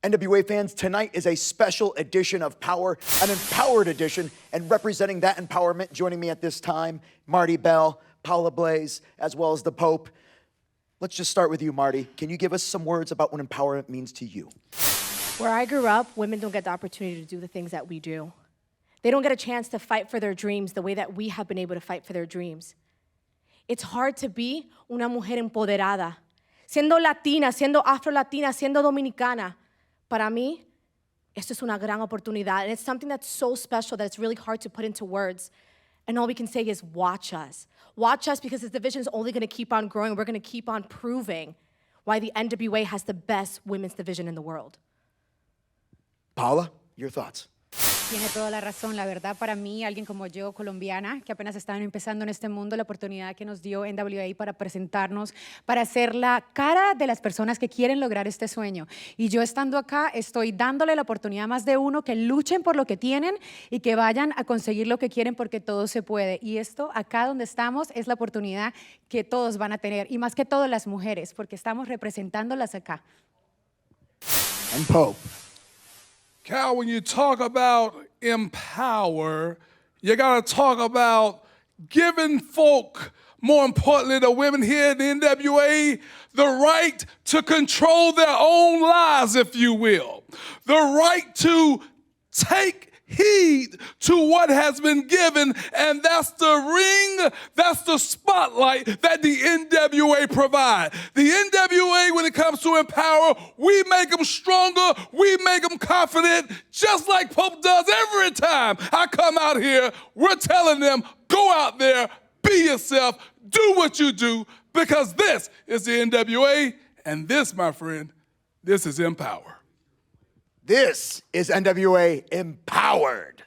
NWA fans, tonight is a special edition of Powerrr, an empowered edition, and representing that empowerment, joining me at this time, Marty Bell, Paula Blaze, as well as the Pope. Let's just start with you, Marty. Can you give us some words about what empowerment means to you? Where I grew up, women don't get the opportunity to do the things that we do. They don't get a chance to fight for their dreams the way that we have been able to fight for their dreams. It's hard to be una mujer empoderada. Siendo latina, siendo afro-latina, siendo dominicana. Para mí, esto es una gran oportunidad. And it's something that's so special that it's really hard to put into words. And all we can say is watch us. Watch us, because this division is only going to keep on growing. We're going to keep on proving why the NWA has the best women's division in the world. Paula, your thoughts. Tiene toda la razón. La verdad, para mí, alguien como yo, colombiana, que apenas estaban empezando en este mundo, la oportunidad que nos dio NWA para presentarnos, para ser la cara de las personas que quieren lograr este sueño. Y yo estando acá, estoy dándole la oportunidad a más de uno que luchen por lo que tienen y que vayan a conseguir lo que quieren, porque todo se puede. Y esto, acá donde estamos, es la oportunidad que todos van a tener, y más que todo las mujeres, porque estamos representándolas acá. And Pope. Cal, when you talk about empower, you gotta talk about giving folk, more importantly the women here in the NWA, the right to control their own lives, if you will. The right to take heed to what has been given, and that's the ring, that's the spotlight that the NWA provide. The NWA, when it comes to empower, we make them stronger, we make them confident, just like Pope does every time I come out here. We're telling them, go out there, be yourself, do what you do, because this is the NWA, and this, my friend, this is EmPowerrr. This is NWA EmPowerrd.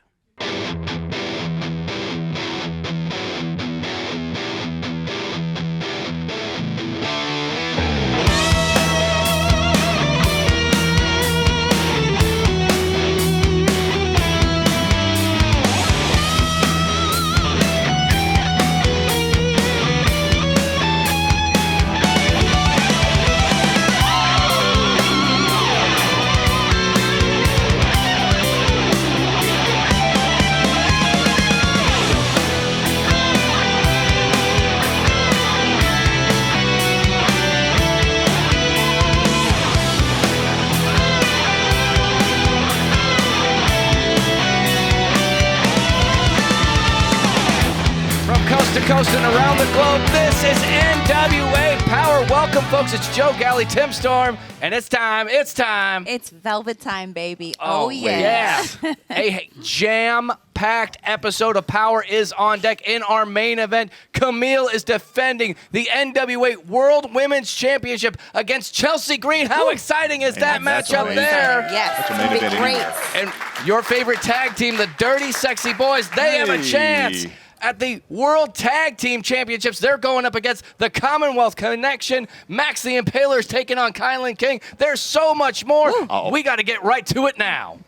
To coast and around the globe, this is NWA Powerrr. Welcome, folks. It's Joe Galley, Tim Storm, and it's time. It's velvet time, baby. Oh yeah. A jam-packed episode of Powerrr is on deck. In our main event, Kamille is defending the NWA World Women's Championship against Chelsea Green. How exciting is that matchup there? Yes, that's a main event great. And your favorite tag team, the Dirty Sexy Boys, they have a chance at the World Tag Team Championships. They're going up against the Commonwealth Connection. Max the Impaler's taking on KiLynn King. There's so much more. We got to get right to it now.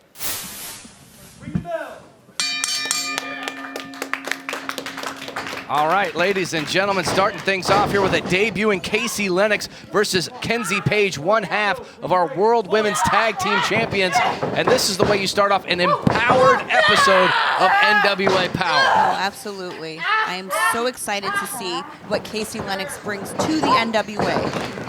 All right, ladies and gentlemen, starting things off here with a debuting Kaci Lennox versus Kenzie Paige, one half of our World Women's Tag Team Champions. And this is the way you start off an empowered episode of NWA Powerrr. Oh, absolutely. I am so excited to see what Kaci Lennox brings to the NWA.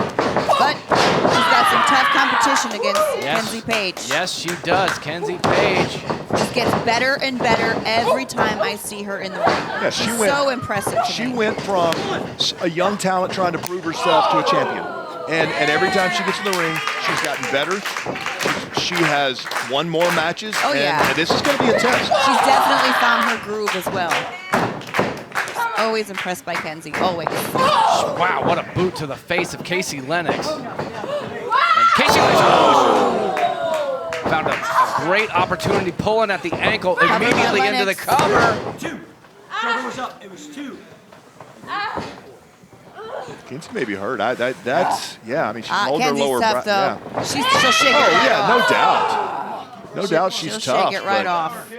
But she's got some tough competition against Kenzie Paige. Yes, she does. Kenzie Paige just gets better and better every time I see her in the ring. Yeah, she's so impressive to She me. went from a young talent trying to prove herself to a champion. And every time she gets in the ring, she's gotten better. She has won more matches. Oh, and this is going to be a test. She's definitely found her groove as well. Always impressed by Kenzie, always. Wow, what a boot to the face of Kaci Lennox. And Kaci Lennox found a great opportunity, pulling at the ankle immediately into the cover. Two. Cover was up. It was two. Kenzie may be hurt. That's yeah. I mean, she's holding her lower tough, though. Yeah. She'll shake it right off. No doubt. No doubt she's she'll tough. Shake it right off.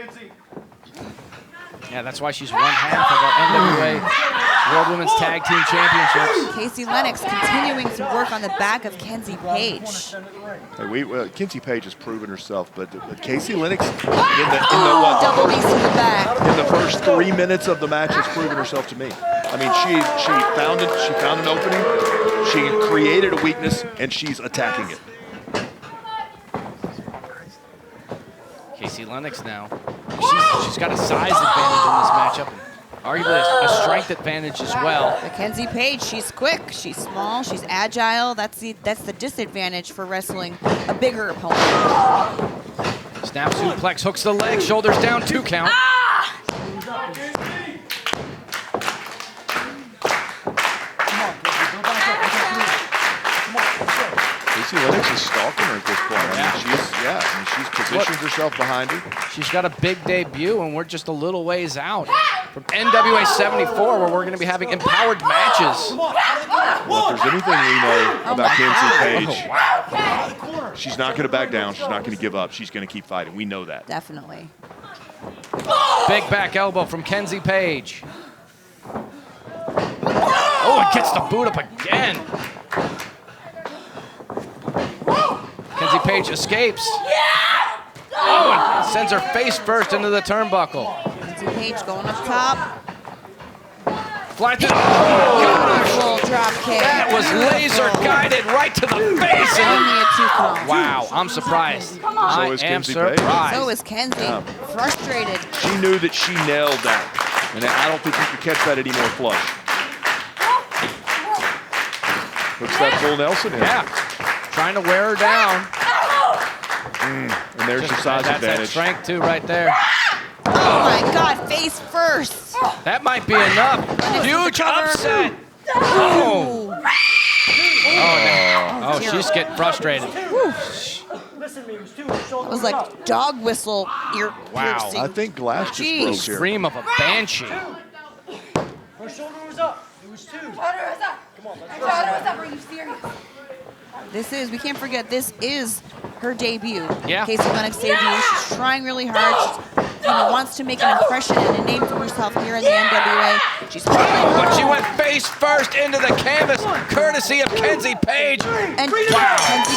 Yeah, that's why she's one half of our NWA World Women's Tag Team Championships. Kaci Lennox continuing to work on the back of Kenzie Paige. Hey, Kenzie Paige has proven herself, but Kaci Lennox Double knees to the back. in the first 3 minutes of the match has proven herself to me. I mean, she found it. She found an opening. She created a weakness, and she's attacking it. Kaci Lennox now. She's got a size advantage in this matchup. Arguably a strength advantage as well. But Kenzie Paige, she's quick, she's small, she's agile. That's the disadvantage for wrestling a bigger opponent. Snap suplex, hooks the leg, shoulders down, 2 count. Kaci Lennox is stalking her at this point. I mean, she's positioned herself behind her. She's got a big debut, and we're just a little ways out from NWA 74, where we're going to be having empowered matches. Well, if there's anything we know about Kenzie Paige, she's not going to back down. She's not going to give up. She's going to keep fighting. We know that. Definitely. Big back elbow from Kenzie Paige. Oh, it gets the boot up again. Kenzie Paige escapes. Oh, and sends her face first into the turnbuckle. Kenzie Paige going up top. Flat to Beautiful drop kick. That was laser guided right to the face. Only a 2 count. Wow, I'm surprised. So is Kenzie Paige. So is Kenzie. Frustrated. She knew that she nailed that. And I don't think you could catch that any more flush. Looks that full Nelson in. Yeah, trying to wear her down. And there's your size That's advantage. that strength too right there. Oh my God, face first. That might be enough. Huge upset. Oh. Oh, she's getting frustrated. It was like dog whistle ear piercing. I think glass just Jeez. broke here. Scream of a banshee. Her shoulder was up. It was 2. Shoulder was up. Come on, let's shoulder was up. Are you serious? We can't forget, this is her debut. Yeah. Kaci Lennox debut. She's trying really hard. She wants to make an impression and a name for herself here in the NWA. She's But she went face first into the canvas, courtesy of Kenzie Paige. And Kenzie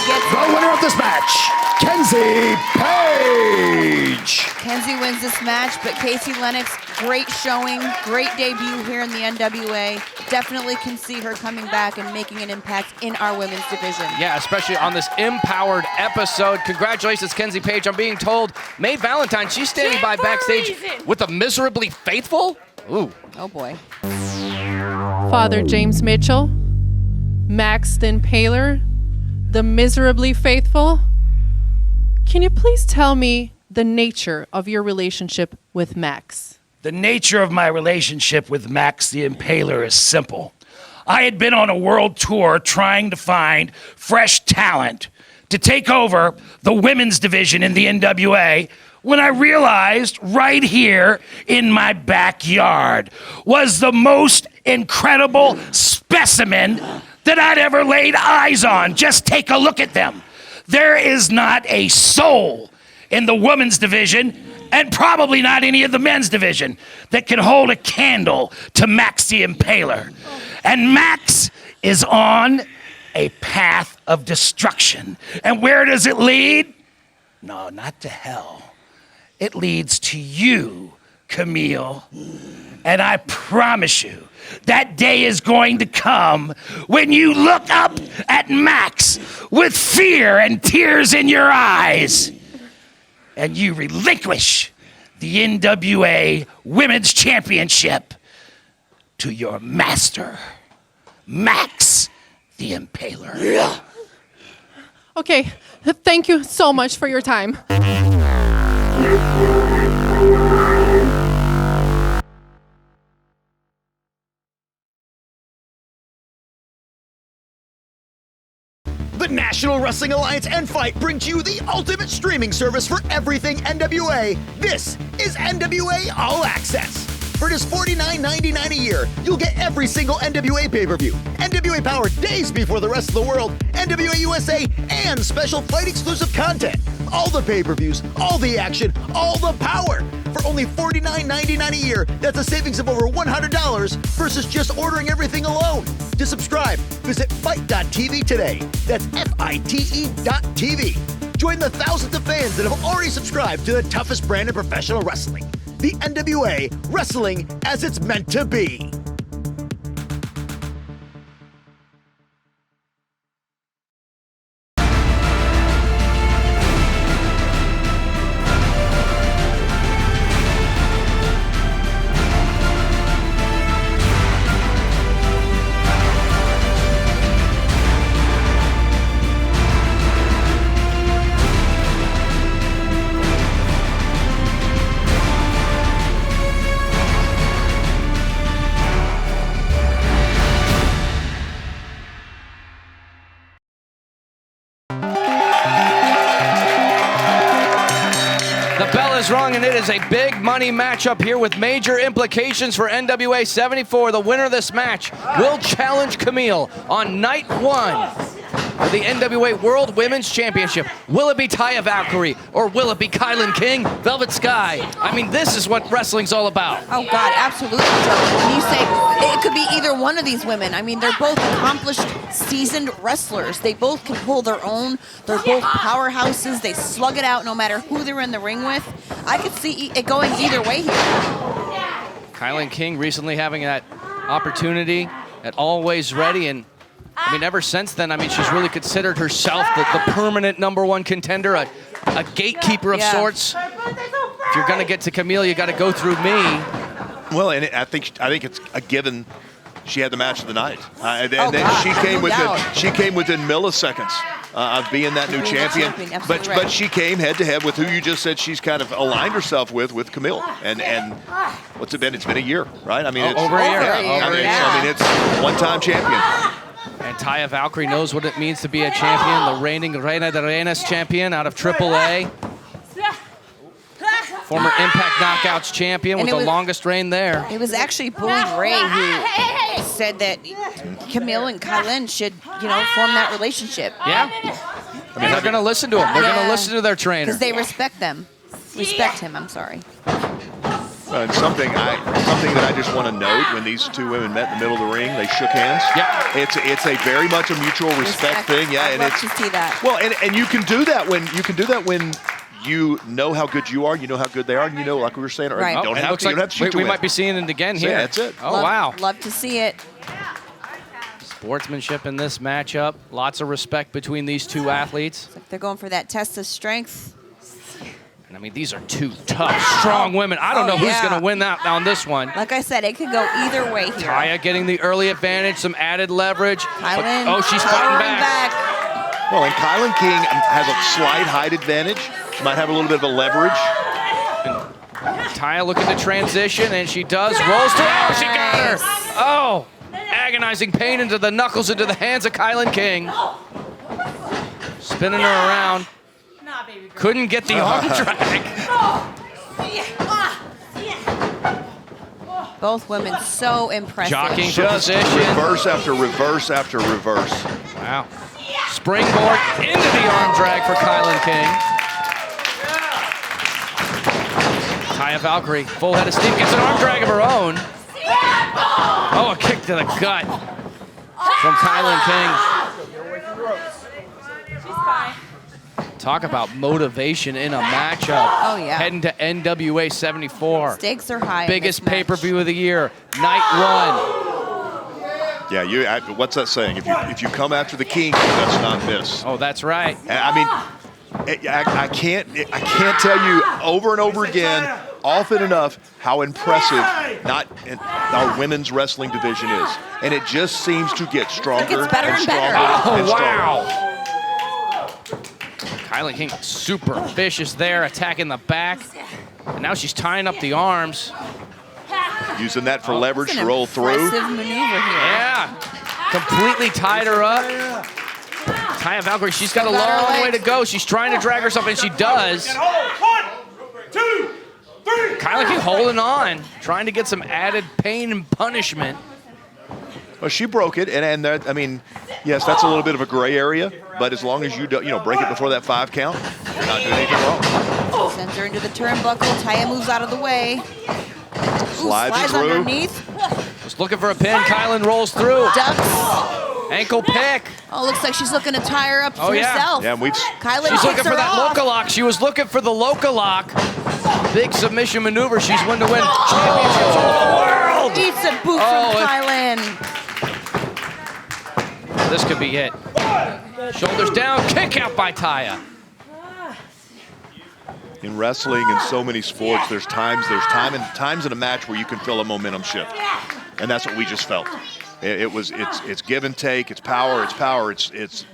gets The winner of this match, Kenzie Paige. Kenzie wins this match, but Kaci Lennox, great showing, great debut here in the NWA. Definitely can see her coming back and making an impact in our women's division. Yeah, especially on this empowered episode. Congratulations, Kenzie Paige. I'm being told May Valentine, she's standing by backstage with the Miserably Faithful. Ooh. Oh boy. Father James Mitchell, Max the Impaler, the Miserably Faithful. Can you please tell me the nature of your relationship with Max? The nature of my relationship with Max the Impaler is simple. I had been on a world tour trying to find fresh talent to take over the women's division in the NWA when I realized right here in my backyard was the most incredible specimen that I'd ever laid eyes on. Just take a look at them. There is not a soul in the women's division, and probably not any of the men's division, that can hold a candle to Max the Impaler. And Max is on a path of destruction. And where does it lead? No, not to hell. It leads to you, Kamille. And I promise you, that day is going to come when you look up at Max with fear and tears in your eyes, and you relinquish the NWA Women's Championship to your master, Max the Impaler. Okay, thank you so much for your time. The National Wrestling Alliance and Fight bring to you the ultimate streaming service for everything NWA. This is NWA All Access. For just $49.99 a year, you'll get every single NWA pay-per-view, NWA Powerrr days before the rest of the world, NWA USA, and special fight-exclusive content. All the pay-per-views, all the action, all the power. for only $49.99 a year. That's a savings of over $100 versus just ordering everything alone. To subscribe, visit fight.tv today. That's FITE.tv. Join the thousands of fans that have already subscribed to the toughest brand in professional wrestling. The NWA, wrestling as it's meant to be. Wrong, and it is a big money matchup here with major implications for NWA 74. The winner of this match will challenge Kamille on night 1 for the NWA World Women's Championship. Will it be Taya Valkyrie or will it be KiLynn King, Velvet Sky? I mean, this is what wrestling's all about. Oh God, absolutely, Joe. When you say it could be either one of these women, I mean, they're both accomplished, seasoned wrestlers. They both can hold their own. They're both powerhouses. They slug it out no matter who they're in the ring with. I could see it going either way here. KiLynn King recently having that opportunity at Always Ready, and I mean, ever since then, I mean, she's really considered herself the permanent #1 contender, a gatekeeper of sorts. If you're going to get to Kamille, you got to go through me. Well, and I think it's a given. She had the match of the night, and then she came within milliseconds of being that new champion. But she came head to head with who you just said she's kind of aligned herself with Kamille. And what's it been? It's been a year, right? I mean, it's over a year. I mean, it's one-time champion. And Taya Valkyrie knows what it means to be a champion, the reigning Reina de Reinas champion out of AAA. Former Impact Knockouts champion with the longest reign there. It was actually Bully Ray who said that Kamille and KiLynn should, form that relationship. Yeah. I mean, they're going to listen to him. They're going to listen to their trainer. Because they respect them. Respect him, I'm sorry. And something that I just want to note, when these two women met in the middle of the ring, they shook hands. Yeah. It's a very much a mutual respect thing. Yeah, I'd love to see that. Well, and you can do that when you know how good you are, you know how good they are, and you know, like we were saying, right. you don't have to shoot to we win. might be seeing it again here. Yeah, that's it. Oh, wow. Love to see it. Sportsmanship in this matchup. Lots of respect between these two athletes. It's like they're going for that test of strength. And I mean, these are two tough, strong women. I don't know who's going to win that on this one. Like I said, it could go either way here. Taya getting the early advantage, some added leverage. KiLynn, oh, she's fighting back. Well, and KiLynn King has a slight height advantage. She might have a little bit of a leverage. And Taya looking to transition, and she does. Rolls to, oh, she got her. Oh, agonizing pain into the knuckles, into the hands of KiLynn King. Spinning her around. Couldn't get the arm drag. Both women so impressive. Jockeying for Just position. reverse after reverse after reverse. Wow. Springboard into the arm drag for KiLynn King. Taya Valkyrie, full head of steam, gets an arm drag of her own. Oh, a kick to the gut from KiLynn King. Talk about motivation in a matchup. Oh, yeah. Heading to NWA 74. Stakes are high. Biggest pay-per-view of the year, night 1. Yeah, what's that saying? If you come after the king, that's not miss. Oh, that's right. I mean, I can't tell you over and over again, often enough, how impressive our women's wrestling division is, and it just seems to get stronger better and and stronger. better. Oh, and stronger. wow. KiLynn King super vicious there, attacking the back. And now she's tying up the arms. Using that for leverage to roll through. Impressive maneuver here. Yeah, completely tied her up. Taya Valkyrie, she's got a long way to go. She's trying to drag herself, and she does. 1, 2, 3. KiLynn King holding on, trying to get some added pain and punishment. Well, she broke it, and that, I mean, yes, that's a little bit of a gray area, but as long as you don't, break it before that 5 count, you're not doing anything wrong. Sends her into the turnbuckle. Taya moves out of the way. Slides through. underneath. Just looking for a pin. KiLynn rolls through. Ducks. Ankle pick. Oh, looks like she's looking to tie her up Oh, yeah. herself. Yeah, we've KiLynn She's kicks looking for her that off. Loca lock. She was looking for the Loca lock. Big submission maneuver. She's one to win championships all over the world. Eats a boot Oh, from it- KiLynn. This could be it. Shoulders down. Kick out by Taya. in wrestling and so many sports, there's times in a match where you can feel a momentum shift, and that's what we just felt. It's give and take, it's power, it's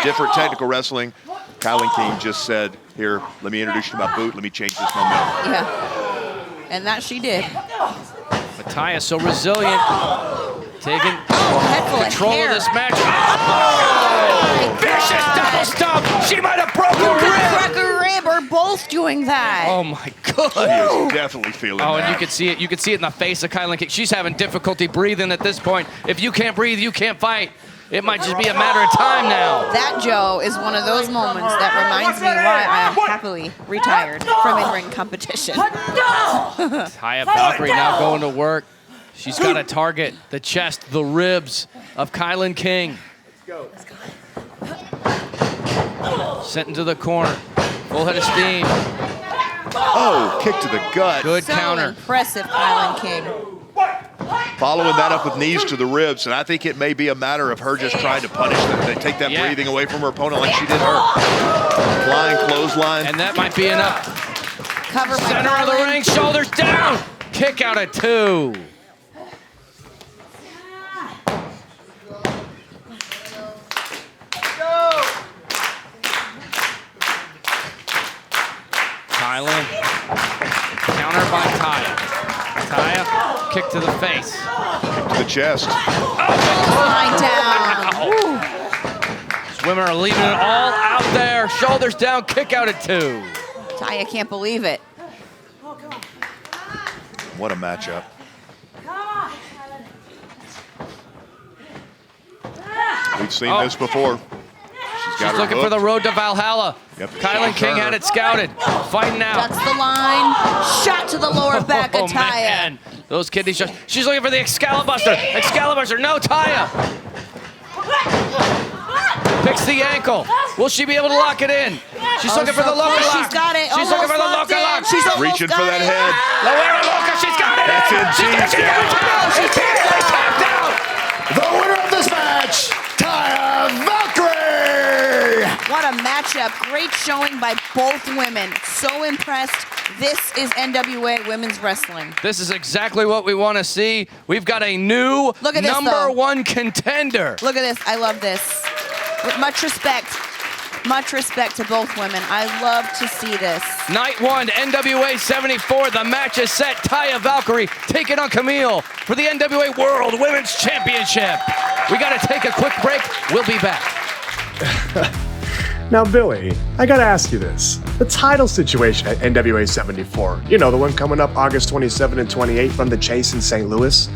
different technical wrestling. KiLynn King just said, "Here, let me introduce you to my boot. Let me change this momentum." Yeah, and that she did. But Taya so resilient, taking control of this match. Oh, vicious double stomp. She might have broken a rib. Crack a rib, or both doing that. Oh my God. She is definitely feeling that. Oh, and you could see it. You could see it in the face of KiLynn King. She's having difficulty breathing at this point. If you can't breathe, you can't fight. It might just be a matter of time now. That, Joe, is one of those moments that reminds me why I am happily retired from in-ring competition. Taya Valkyrie now going to work. She's got to target the chest, the ribs of KiLynn King. Let's go. Sent into the corner. Full head of steam. Oh, kick to the gut. Good So counter. impressive, KiLynn King. Following that up with knees to the ribs, and I think it may be a matter of her just trying to punish them, take that breathing away from her opponent like she did her. Flying clothesline. And that might be enough. Cover by Center of the KiLynn. ring, shoulders down. Kick out at 2. KiLynn. Counter by Taya. Taya, kick to the face. Kick to the chest. Lying down. These women are leaving it all out there. Shoulders down, kick out at 2. Taya can't believe it. What a matchup. We've seen this before. She's looking for the road to Valhalla. Yep. KiLynn King had it scouted. Fighting out. Ducks the line. Shot to the lower back of Oh, Taya. man. Those kidney shots. She's looking for the Excalibuster. Excalibuster. No, Taya. Picks the ankle. Will she be able to lock it in? She's looking for the Loca lock. She's got it. She's looking for the Loca lock. She's almost Reaching got for that it. head. The Wera Loca. She's got it. That's it. She's got it. She's tapped out. The winner of this match, Taya Valkyrie! What a matchup. Great showing by both women. So impressed. This is NWA Women's Wrestling. This is exactly what we want to see. We've got a new Look at this, number though. 1 contender. Look at this. I love this. With much respect to both women. I love to see this. Night 1, NWA 74. The match is set. Taya Valkyrie taking on Kamille for the NWA World Women's Championship. We got to take a quick break. We'll be back. Now, Billy, I gotta ask you this. The title situation at NWA 74, you know, the one coming up August 27 and 28 from the Chase in St. Louis,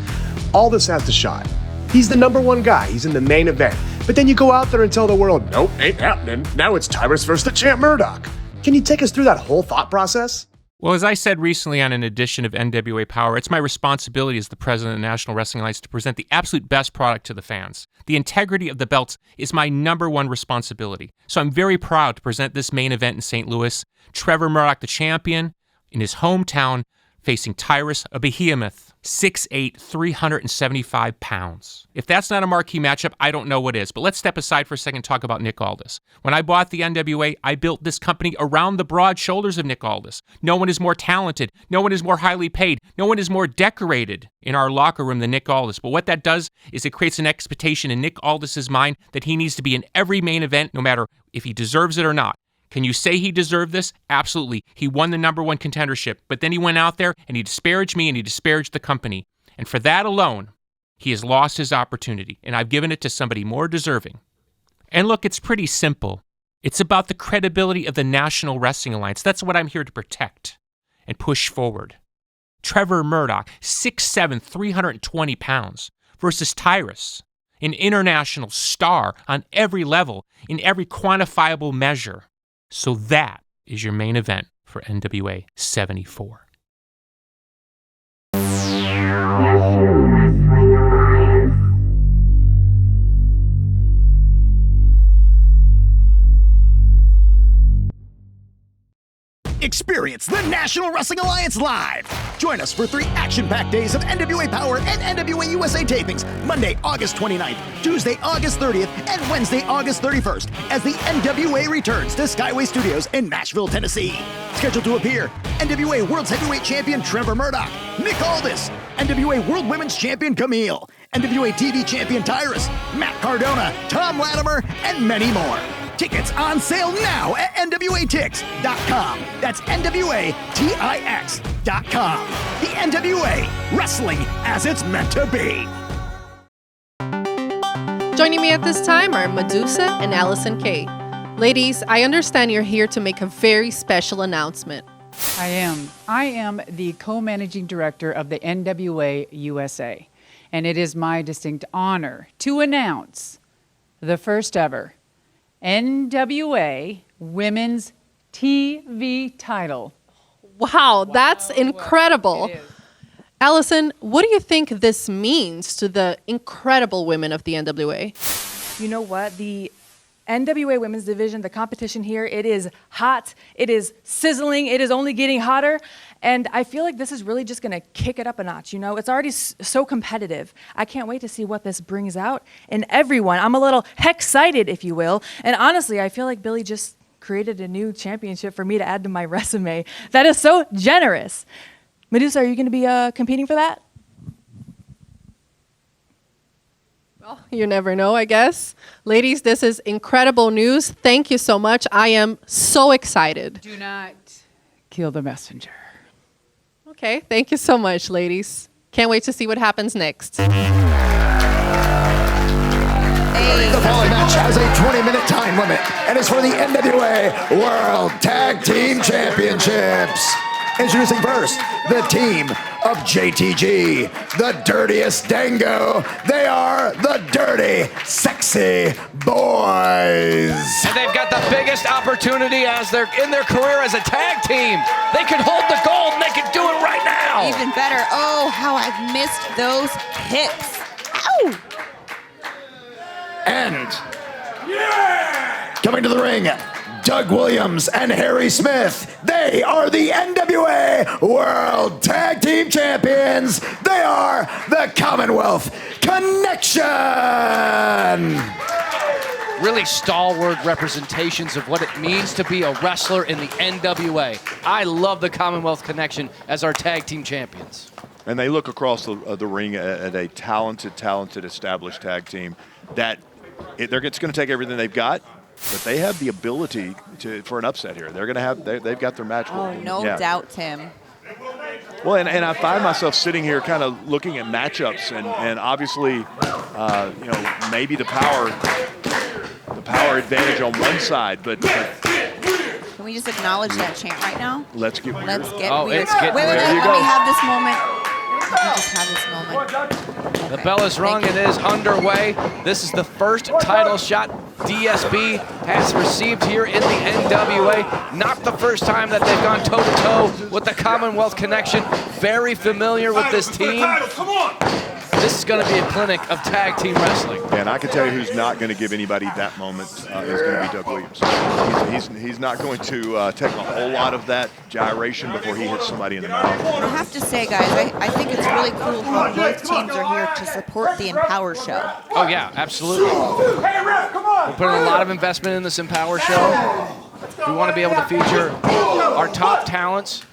Aldis has the shot. He's the number 1 guy. He's in the main event. But then you go out there and tell the world, nope, ain't happening. Now it's Tyrus versus the champ Murdoch. Can you take us through that whole thought process? Well, as I said recently on an edition of NWA Powerrr, it's my responsibility as the president of the National Wrestling Alliance to present the absolute best product to the fans. The integrity of the belts is my number 1 responsibility. So I'm very proud to present this main event in St. Louis. Trevor Murdoch, the champion, in his hometown, facing Tyrus, a behemoth, 6'8", 375 pounds. If that's not a marquee matchup, I don't know what is. But let's step aside for a second and talk about Nick Aldis. When I bought the NWA, I built this company around the broad shoulders of Nick Aldis. No one is more talented. No one is more highly paid. No one is more decorated in our locker room than Nick Aldis. But what that does is it creates an expectation in Nick Aldis' mind that he needs to be in every main event, no matter if he deserves it or not. Can you say he deserved this? Absolutely. He won the number 1 contendership, but then he went out there and he disparaged me and he disparaged the company. And for that alone, he has lost his opportunity, and I've given it to somebody more deserving. And look, it's pretty simple. It's about the credibility of the National Wrestling Alliance. That's what I'm here to protect and push forward. Trevor Murdoch, 6'7", 320 pounds, versus Tyrus, an international star on every level, in every quantifiable measure. So that is your main event. for NWA 74. Experience the National Wrestling Alliance live. Join us for 3 action-packed days of NWA Powerrr and NWA USA tapings, Monday, August 29th, Tuesday, August 30th, and Wednesday, August 31st, as the NWA returns to Skyway Studios in Nashville, Tennessee. Scheduled to appear, NWA World's Heavyweight Champion Trevor Murdoch, Nick Aldis, NWA World Women's Champion Kamille, NWA TV Champion Tyrus, Matt Cardona, Tom Latimer, and many more. Tickets on sale now at NWATix.com. That's NWATIX.com. The NWA, wrestling as it's meant to be. Joining me at this time are Medusa and Allison Kay. Ladies, I understand you're here to make a very special announcement. I am. I am the co-managing director of the NWA USA, and it is my distinct honor to announce the first ever NWA Women's TV title. Wow, that's incredible. Allison, what do you think this means to the incredible women of the NWA? You know what? The NWA Women's Division, the competition here, it is hot, it is sizzling, it is only getting hotter, and I feel like this is really just gonna kick it up a notch, you know? It's already so competitive. I can't wait to see what this brings out in everyone. I'm a little hex-cited, if you will, and honestly, I feel like Billy just created a new championship for me to add to my resume. That is so generous. Medusa, are you gonna be competing for that? Well, you never know, I guess. Ladies, this is incredible news. Thank you so much. I am so excited. Do not kill the messenger. Okay, thank you so much, ladies. Can't wait to see what happens next. The following match has a 20-minute time limit and is for the NWA World Tag Team Championships. Introducing first, the team of JTG, the dirtiest Dango. They are the Dirty Sexy Boys. And they've got the biggest opportunity as they're in their career as a tag team. They could hold the gold and they could do it right now. Even better. Oh, how I've missed those hits. Ow! And coming to the ring, Doug Williams and Harry Smith. They are the NWA World Tag Team Champions. They are the Commonwealth Connection. Really stalwart representations of what it means to be a wrestler in the NWA. I love the Commonwealth Connection as our tag team champions. And they look across the ring at a talented, established tag team that it's going to take everything they've got. But they have the ability for an upset here. They're going to have, they've got their match. Oh, no doubt, Tim. Well, and I find myself sitting here kind of looking at matchups, and obviously, you know, maybe the power advantage on one side, but Can we just acknowledge that chant right now? Let's get weird. Let's get Oh, weird. it's getting Wait, weird. let There you me go. have this moment. Let me just have this moment. The bell is rung. It is underway. This is the first title shot DSB has received here in the NWA. Not the first time that they've gone toe-to-toe with the Commonwealth Connection. Very familiar with this team. Come on! This is going to be a clinic of tag team wrestling. And I can tell you who's not going to give anybody that moment is going to be Doug Williams. He's not going to take a whole lot of that gyration before he hits somebody in the mouth. I have to say, guys, I think it's really cool how both teams are here to support the EmPowerrd show. Oh, yeah, absolutely. We're putting a lot of investment in this EmPowerrd show. We want to be able to feature our top talents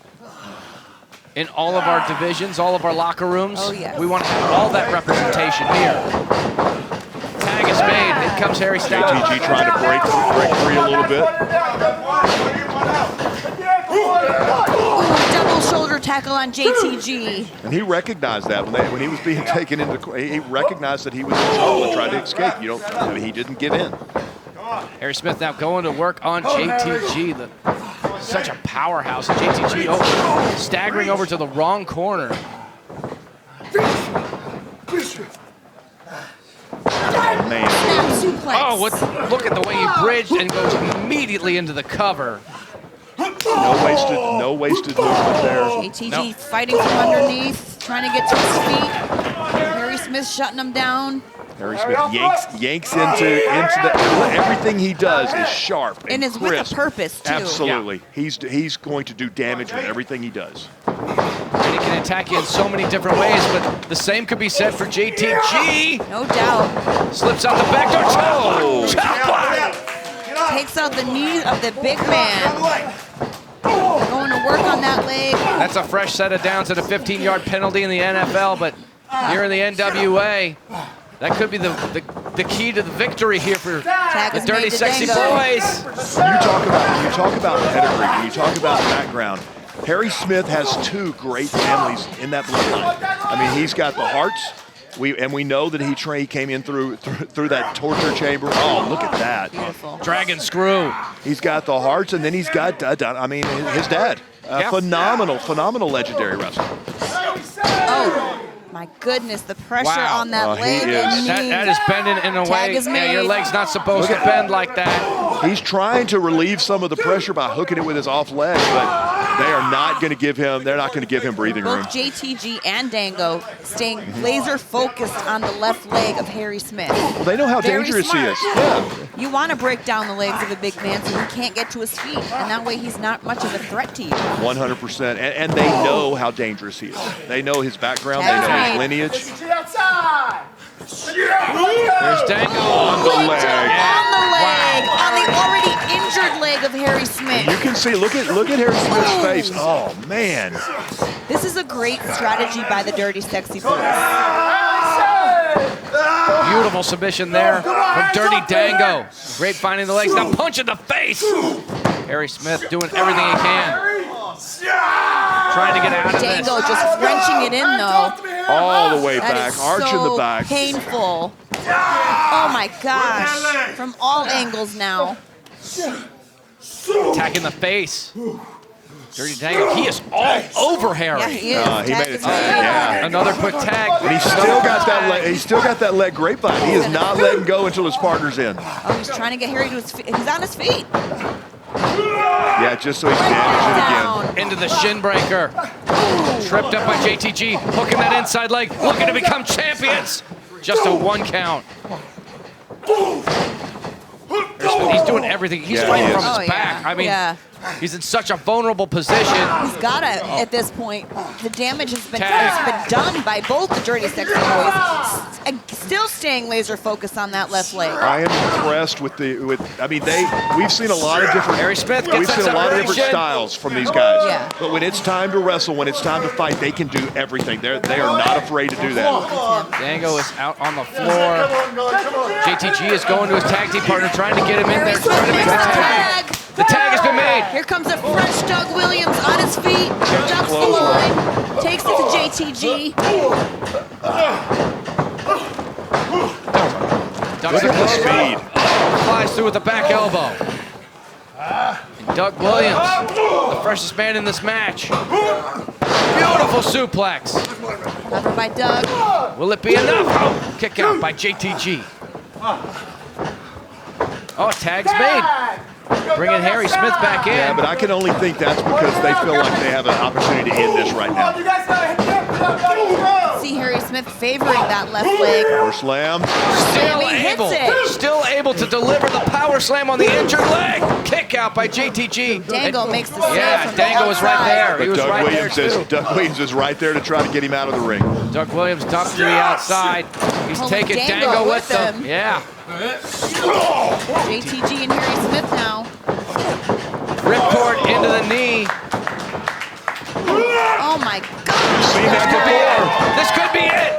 in all of our divisions, all of our locker rooms. Oh, yes. We want to have all that representation here. Tag is made. In comes Harry Styles. JTG trying to break free a little bit. Ooh, double shoulder tackle on JTG. And he recognized that when he was being taken into court. He recognized that he was in trouble and tried to escape. He didn't give in. Harry Smith now going to work on JTG. Such a powerhouse. JTG staggering over to the wrong corner. Man. Snap suplex. Oh, look at the way he bridged and goes immediately into the cover. No wasted movement there. JTG fighting from underneath, trying to get to his feet. Harry Smith shutting him down. Harry Smith yanks into the everything he does is sharp and is crisp. with a purpose too. Absolutely, he's going to do damage with everything he does. And he can attack you in so many different ways, but the same could be said for JTG. No doubt. Slips out the back door. Oh. Chop block. Takes out the knee of the big man. Going to work on that leg. That's a fresh set of downs and a 15-yard penalty in the NFL, but here in the NWA, that could be the key to the victory here for the Dirty Sexy Boys. When you talk about pedigree, when you talk about background, Harry Smith has two great families in that bloodline. I mean, he's got the Harts. We know that he came in through that torture chamber. Oh, look at that! Beautiful. Dragon screw. He's got the Harts, and then he's got his dad. Phenomenal legendary wrestler. Oh my goodness, the pressure on that leg and knee. That is bending in a way. Yeah, your leg's not supposed to bend like that. He's trying to relieve some of the pressure by hooking it with his off leg, but they are not going to give him. They're not going to give him breathing room. Both JTG and Dango staying laser focused on the left leg of Harry Smith. Well, they know how dangerous he is. Yeah. You want to break down the legs of a big man so he can't get to his feet, and that way he's not much of a threat to you. 100%, and they know how dangerous he is. They know his background. They know his lineage. There's Dango on the leg. On the leg, on the already injured leg of Harry Smith. You can see, look at Harry Smith's face. Oh, man. This is a great strategy by the Dirty Sexy Boys. Beautiful submission there from Dirty Dango. Great finding the legs. Now punch in the face. Harry Smith doing everything he can. Trying to get out of this. Dango just wrenching it in, though. All the way back, arching so the back. Painful. Oh my gosh. From all angles now. Attacking the face. Dirty Dango, he is all over Harry. Yeah, he is. He made it. Yeah. Another quick tag. And he's still got that leg grapevine. He is not letting go until his partner's in. Oh, he's trying to get Harry to his feet. He's on his feet. Yeah, just so he's damaged it again. Into the shin breaker. Tripped up by JTG, hooking that inside leg, looking to become champions. Just a 1 count. He's doing everything. He's fighting from his back. I mean, he's in such a vulnerable position. He's got to, at this point. The damage has been done by both the Dirty Sexy Boys. And still staying laser focused on that left leg. I am impressed with we've seen a lot of different styles from these guys. Yeah. But when it's time to wrestle, when it's time to fight, they can do everything. They are not afraid to do that. Dango is out on the floor. JTG is going to his tag team partner, trying to get him in there, trying to make the tag. The tag has been made. Here comes a fresh Doug Williams on his feet. Jumps the line. Takes it to JTG. Ducks Look at the speed. Flies through with the back elbow. And Doug Williams, the freshest man in this match. Beautiful suplex. Cover by Doug. Will it be enough? Oh, kick out by JTG. Oh, tag's made. Bringing Harry Smith back in. Yeah, but I can only think that's because they feel like they have an opportunity to end this right now. See Harry Smith favoring that left leg. Power slam. Still able to deliver the power slam on the injured leg. Kick out by JTG. Dango makes the save. Yeah, Dango was right there. But He was Doug Williams is right there to try to get him out of the ring. Doug Williams dumped to the outside. He's taking Dango with him. Yeah. JTG and Harry Smith now. Ripcord into the knee. Oh my God. This could be it.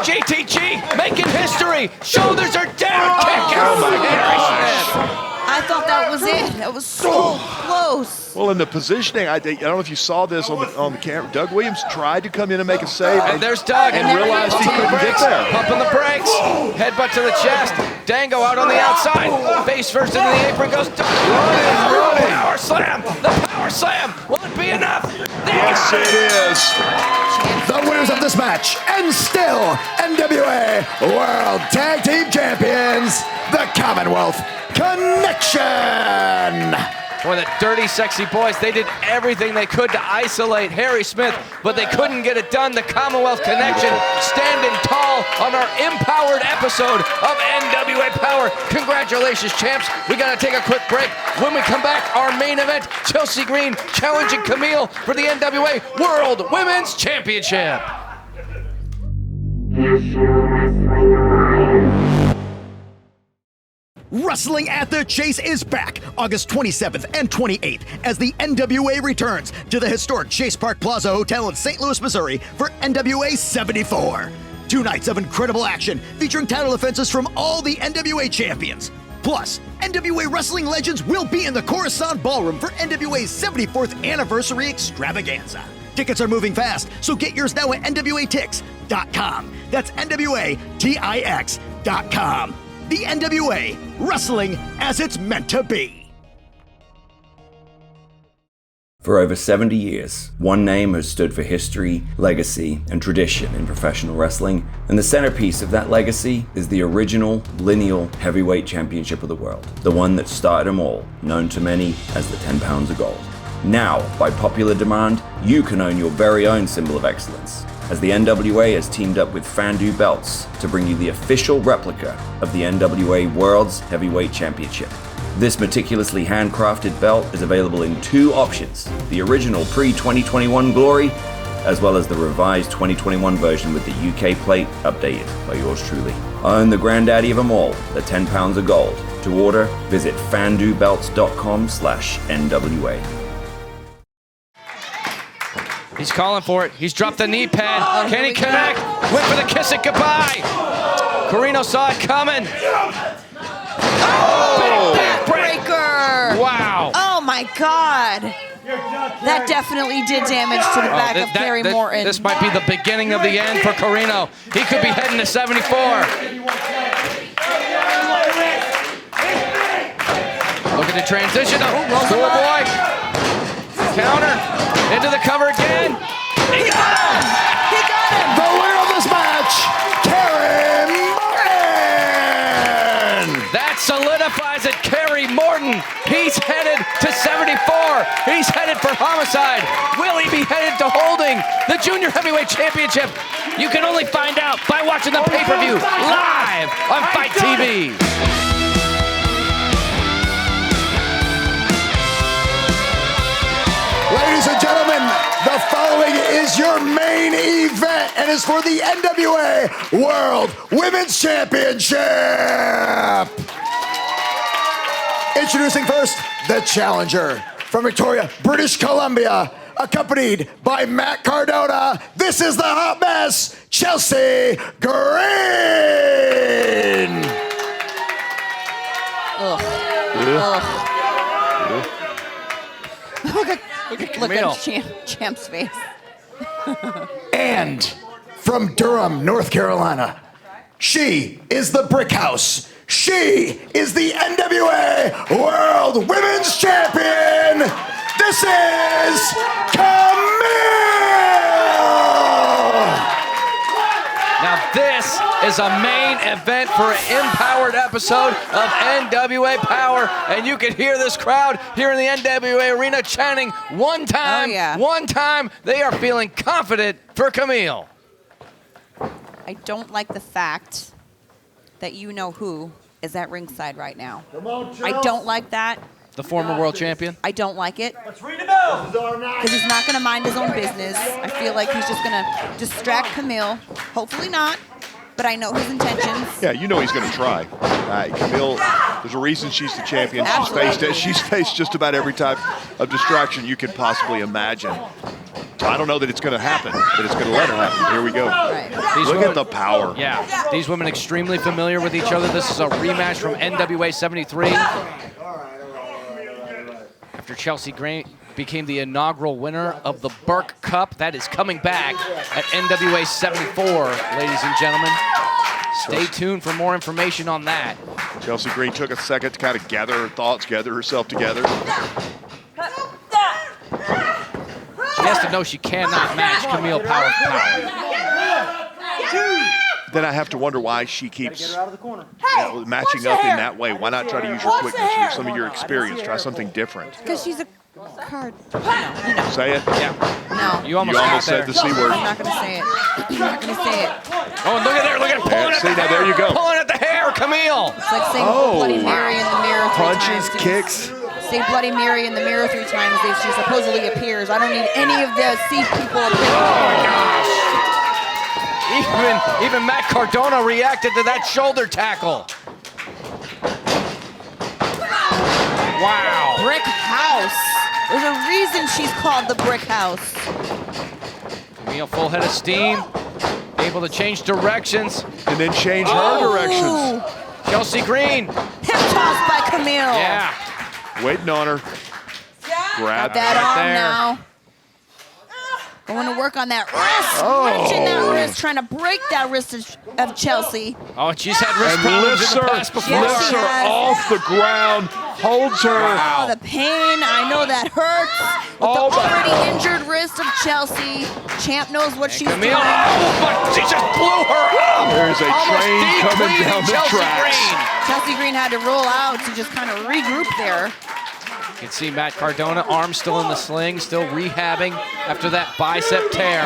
JTG making history. Shoulders are down. Kick out by Harry Smith. I thought that was it. That was so close. Well, in the positioning, I don't know if you saw this on the camera. Doug Williams tried to come in and make a save. And there's Doug. And realized he couldn't get there. Pumping the brakes. Headbutt to the chest. Dango out on the outside. Face first into the apron goes Doug. Running. Power slam. The power slam. Will it be enough? Yes, it is. The winners of this match, and still NWA World Tag Team Champions, the Commonwealth Connection. Boy, the dirty, sexy boys, they did everything they could to isolate Harry Smith, but they couldn't get it done. The Commonwealth Connection standing tall on our EmPowerrred episode of NWA Powerrr. Congratulations, champs. We got to take a quick break. When we come back, our main event, Chelsea Green challenging Kamille for the NWA World Women's Championship. Wrestling at the Chase is back August 27th and 28th as the NWA returns to the historic Chase Park Plaza Hotel in St. Louis, Missouri for NWA 74. 2 nights of incredible action featuring title defenses from all the NWA champions. Plus, NWA wrestling legends will be in the Coruscant Ballroom for NWA's 74th anniversary extravaganza. Tickets are moving fast, so get yours now at NWATix.com. That's NWATix.com. The NWA, wrestling as it's meant to be. For over 70 years, one name has stood for history, legacy, and tradition in professional wrestling, and the centerpiece of that legacy is the original lineal heavyweight championship of the world, the one that started them all, known to many as the 10 pounds of gold. Now, by popular demand, you can own your very own symbol of excellence, as the NWA has teamed up with Fandu Belts to bring you the official replica of the NWA World's Heavyweight Championship. This meticulously handcrafted belt is available in 2 options, the original pre-2021 Glory, as well as the revised 2021 version with the UK plate updated by yours truly. Own the granddaddy of them all, the 10 pounds of gold. To order, visit fandubelts.com/NWA. He's calling for it. He's dropped the knee pad. Can he connect? Went for the kiss it goodbye. Corino saw it coming. Oh, backbreaker. Wow. Oh my God. That definitely did damage to the back of Kerry Morton. This might be the beginning of the end for Corino. He could be heading to 74. Look at the transition. Cool boy. Counter. Into the cover again. He got him! He got him! The winner of this match, Kerry Morton! That solidifies it, Kerry Morton. He's headed to 74. He's headed for homicide. Will he be headed to holding the Junior Heavyweight Championship? You can only find out by watching the pay-per-view live on Fight TV. Ladies and gentlemen, the following is your main event and is for the NWA World Women's Championship. Introducing first, the challenger from Victoria, British Columbia, accompanied by Matt Cardona. This is the hot mess, Chelsea Green. Ugh. Look at Champ's face. And from Durham, North Carolina, she is the Brickhouse. She is the NWA World Women's Champion. This is Kamille. Now this is a main event for an EmPowerrred episode of NWA Powerrr, and you can hear this crowd here in the NWA arena chanting one time, one time. They are feeling confident for Kamille. I don't like the fact that you know who is at ringside right now. Come on, I don't like that. The former world champion. I don't like it. Let's ring the bell. Because he's not going to mind his own business. I feel like he's just going to distract Kamille. Hopefully not, but I know his intentions. Yeah, you know he's going to try. Kamille, there's a reason she's the champion. She's faced just about every type of distraction you could possibly imagine. So I don't know that it's going to happen, but it's going to let her happen. Here we go. Right. Look at the power. Yeah, these women extremely familiar with each other. This is a rematch from NWA 73. After Chelsea Green became the inaugural winner of the Burke Cup. That is coming back at NWA 74, ladies and gentlemen. Stay tuned for more information on that. Chelsea Green took a second to kind of gather her thoughts, gather herself together. She has to know she cannot match Kamille Powerrr. then I have to wonder why she keeps Get her out of the corner. matching up in that way. Why not try to use your quickness, use some of your experience, try something different? Because she's a card. Say it. Yeah. No. You almost, said the C word. I'm not going to say it. I'm not going to say it. Oh, look at there. Look at it. Pulling at See, the now hair. there you go. Pulling at the hair, Camille. It's like saying Bloody Mary in the mirror 3 Punches, times. kicks. Say Bloody Mary in the mirror 3 times as she supposedly appears. I don't need any of the C people appearing. Even Matt Cardona reacted to that shoulder tackle. Wow. Brickhouse. There's a reason she's called the Brickhouse. Camille, full head of steam. Able to change directions. And then change her directions. Chelsea Green. Hip toss by Camille. Yeah. Waiting on her. Grab That right arm there. now. Going to work on that wrist. Wrenching that wrist, trying to break that wrist of Chelsea. Oh, and she's had wrist And problems lifts in the her, past before. lifts her off the ground, holds her. Oh, the pain. I know that hurts. With the already injured wrist of Chelsea. Champ knows what she's Camille, doing. oh, but she just blew her up. There's a train coming down the Chelsea tracks. Green. Chelsea Green had to roll out to just kind of regroup there. You can see Matt Cardona, arm still in the sling, still rehabbing after that bicep tear.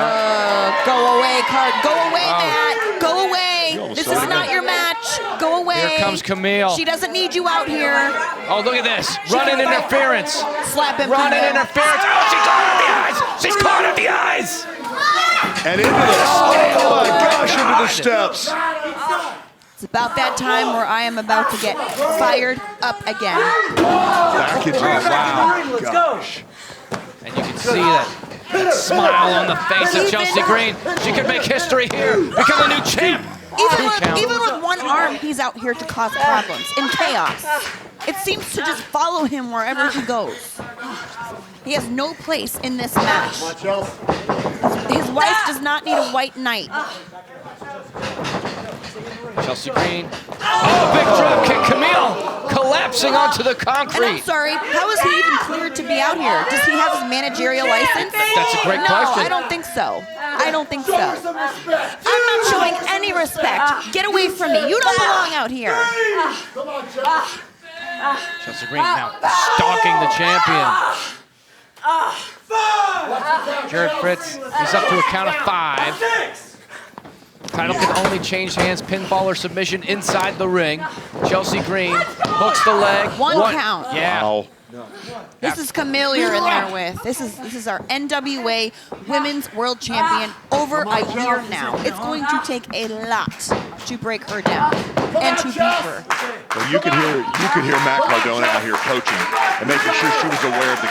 Go away, Go away, Matt. Go away. This is not your match. Go away. Here comes Camille. She doesn't need you out here. Oh, look at this. Running interference. Slap him. Running Camille. interference. Oh, she's caught in the eyes. She's caught in the eyes. And into the, oh my gosh, into the steps. It's about that time where I am about to get fired up again. Back into the Wow. gosh. And you can see that smile on the face of Chelsea Green. She could make history here, become a new champ. Even with one arm, he's out here to cause problems in chaos. It seems to just follow him wherever he goes. He has no place in this match. His wife does not need a white knight. Chelsea Green. Oh, big drop kick. Camille collapsing onto the And I'm concrete. sorry, how is he even cleared to be out here? Does he have his managerial license? That's a great no, question. I don't think so. I don't think so. I'm not showing any respect. Get away from me. You don't belong out here. Chelsea Green now stalking the champion. Jared Fritz, he's up to a count of 5. Title can only change hands, pinfall or submission inside the ring. Chelsea Green hooks the leg. One count. Yeah. Wow. This is Kamille you're in there with. This is our NWA Women's World Champion over a year now. It's going to take a lot to break her down and to beat her. Well, you could hear Matt Cardona out here coaching and making sure she was aware of the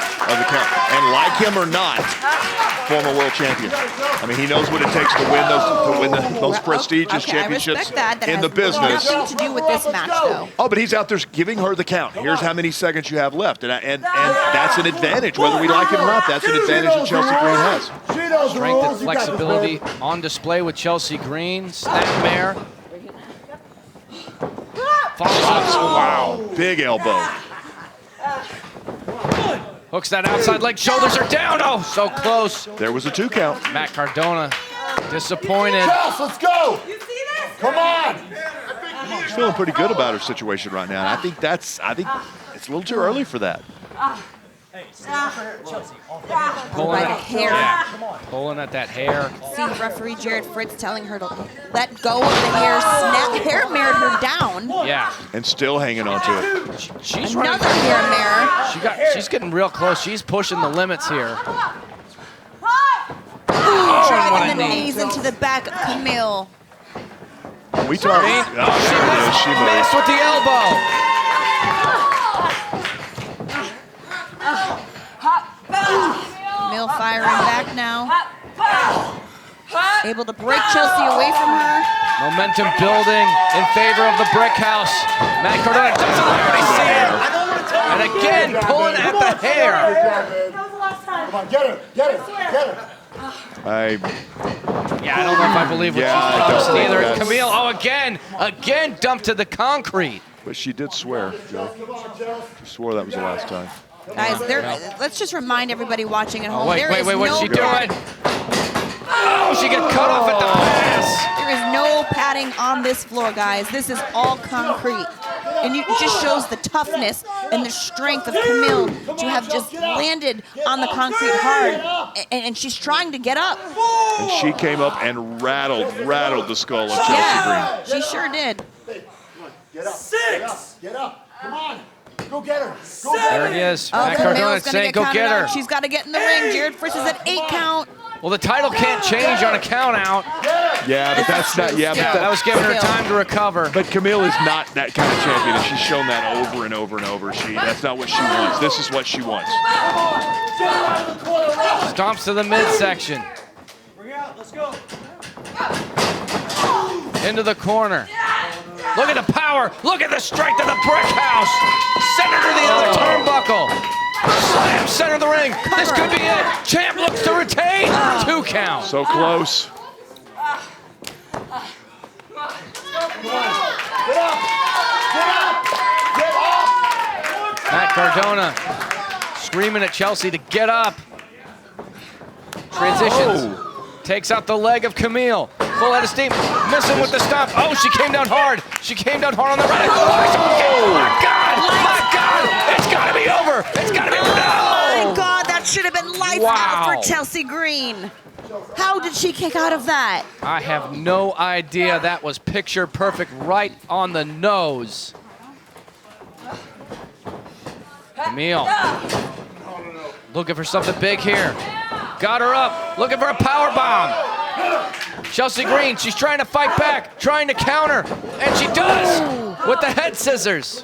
count. And like him or not, former world champion. I mean, he knows what it takes to win those prestigious championships I respect that. in the business. Nothing to do with this match, though. Oh, but he's out there giving her the count. Here's how many seconds you have left, and that's an advantage, whether we like it or not. That's an advantage that Chelsea Green has. Strength and flexibility on display with Chelsea Green. Snapmare. Wow, big elbow. Hooks that outside leg. Shoulders are down. Oh, so close. There was a 2 count. Matt Cardona disappointed. Chelsea, let's go. You see this? Come on. She's feeling pretty good about her situation right now. And I think it's a little too early for that. Pulling By the at, hair. yeah, pulling at that hair. See referee Jared Fritz telling her to let go of the hair. Hair mirrored her down. Yeah. And still hanging on to it. She's Another running. hair mirror. She's getting real close. She's pushing the limits here. Driving the knees into the back of Kamille. We talked. Oh, she missed with the elbow. Kamille firing back now. Able to break Chelsea away from her. Momentum building in favor of the Brickhouse. Matt Cardona doesn't already see it. And again, pulling at the hair. Come on, get her, get her, get her. I don't know if I believe what she's promising either. Kamille, again dumped to the concrete. But she did swear, Joe. She swore that was the last time. Guys, let's just remind everybody watching at home. Wait, what's she doing? Oh, she got cut off at the pass. There is no padding on this floor, guys. This is all concrete. And it just shows the toughness and the strength of Kamille to have just landed on the concrete hard. And she's trying to get up. And she came up and rattled the skull of Chelsea Green. She sure did. Get up. 6. Get up. Come on. Go get her. Go There it is. Oh, Matt Cardona saying, go get her. She's got to get in the ring. Jared Frisch is at 8 count. Well, the title can't change on a count out. Yeah, but that's not. Yeah, but that was giving her time to recover. But Kamille is not that kind of champion, and she's shown that over and over and over. That's not what she wants. This is what she wants. Stomps to the midsection. Bring out. Let's go. Into the corner. Look at the power. Look at the strength of the Brickhouse. Send her to the other turnbuckle. Slam center of the ring. This could be it. Champ looks to retain. 2 count. So close. Matt Cardona screaming at Chelsea to get up. Transitions. Takes out the leg of Kamille. Full head of steam. Missing with the stomp. Oh, she came down hard. She came down hard on the right. Oh, my God. My God. It's got to be over. It's got to be over. Oh, No. my God. That should have been lights out for Chelsea Green. How did she kick out of that? I have no idea. That was picture perfect, right on the nose. Kamille looking for something big here. Got her up, looking for a power bomb. Chelsea Green, she's trying to fight back, trying to counter, and she does with the head scissors.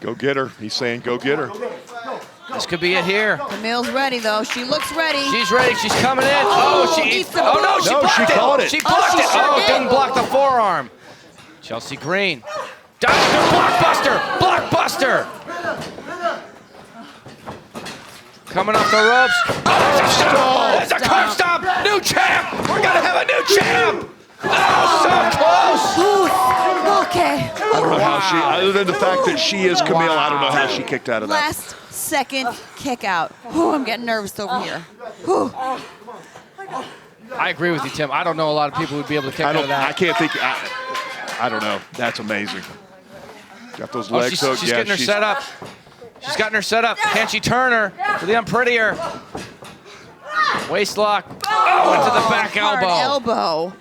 Go get her. He's saying go get her. This could be it here. Kamille's ready, though. She looks ready. She's ready. She's coming in. Oh, she eats. Oh, no, she blocked it. caught it. She blocked it. sure Oh, did. didn't block the forearm. Chelsea Green. Blockbuster. Blockbuster. Coming off the ropes. Oh, there's a stop. There's a curb stop. New champ. We're going to have a new champ. Oh, so close. Okay. I don't know how she, other than the fact that she is Kamille, I don't know how she kicked out of that. Last second kick out. Whew, I'm getting nervous over here. Whew. I agree with you, Tim. I don't know a lot of people who'd be able to kick out of that. I can't think. I don't know. That's amazing. Got those Oh, legs hooked. she's Yeah, getting her set up. She's gotten her set up. Can she turn her to the unprettier? Waist lock. Oh, into the back Hard elbow.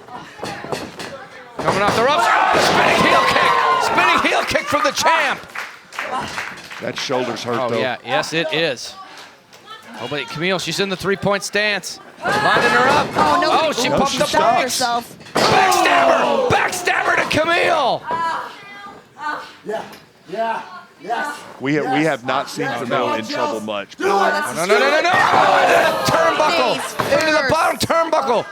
Coming off the ropes. Oh, spinning heel kick. Spinning heel kick from the champ. That shoulder's hurt, Oh, though. yeah. Yes, it is. Oh, but Kamille, she's in the three-point stance. Lining her up. Oh, no. Oh, she pumped the stopped brakes. herself. Backstabber. Backstabber to Kamille. Yes. We have not seen Kamille in trouble much. No. Turnbuckle. Into the bottom turnbuckle.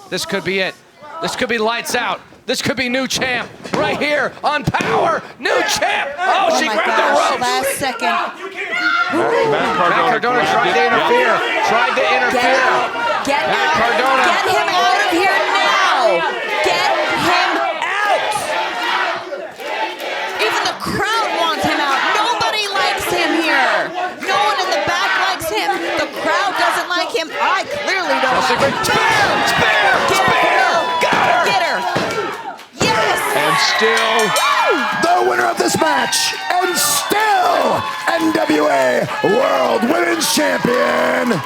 This could be it. This could be lights out. This could be new champ right here on Powerrr. New champ. Oh, she grabbed the ropes. Last second. Matt Cardona tried to interfere. Tried to interfere. Get Matt out. Cardona. Get him out of here now. Get him out. Even the crowd wants him out. Nobody likes him here. No one in the back likes him. The crowd doesn't like him. I clearly don't like him. Spear. Got her. Get her. Yes. And still, The winner of this match, and still NWA World Women's Champion,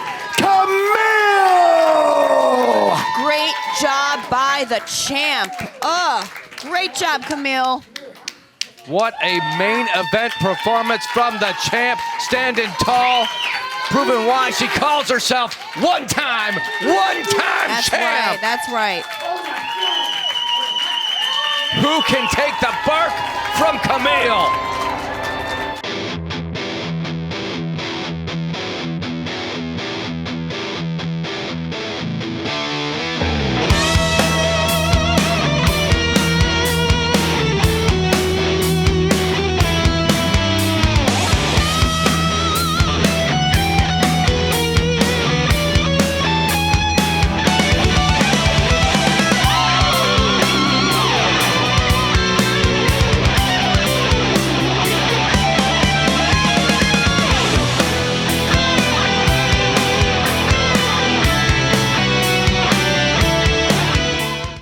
Kamille! Great job by the champ. Great job, Kamille. What a main event performance from the champ, standing tall, proving why she calls herself one-time That's champ. right. That's right. Who can take the Burke from Kamille?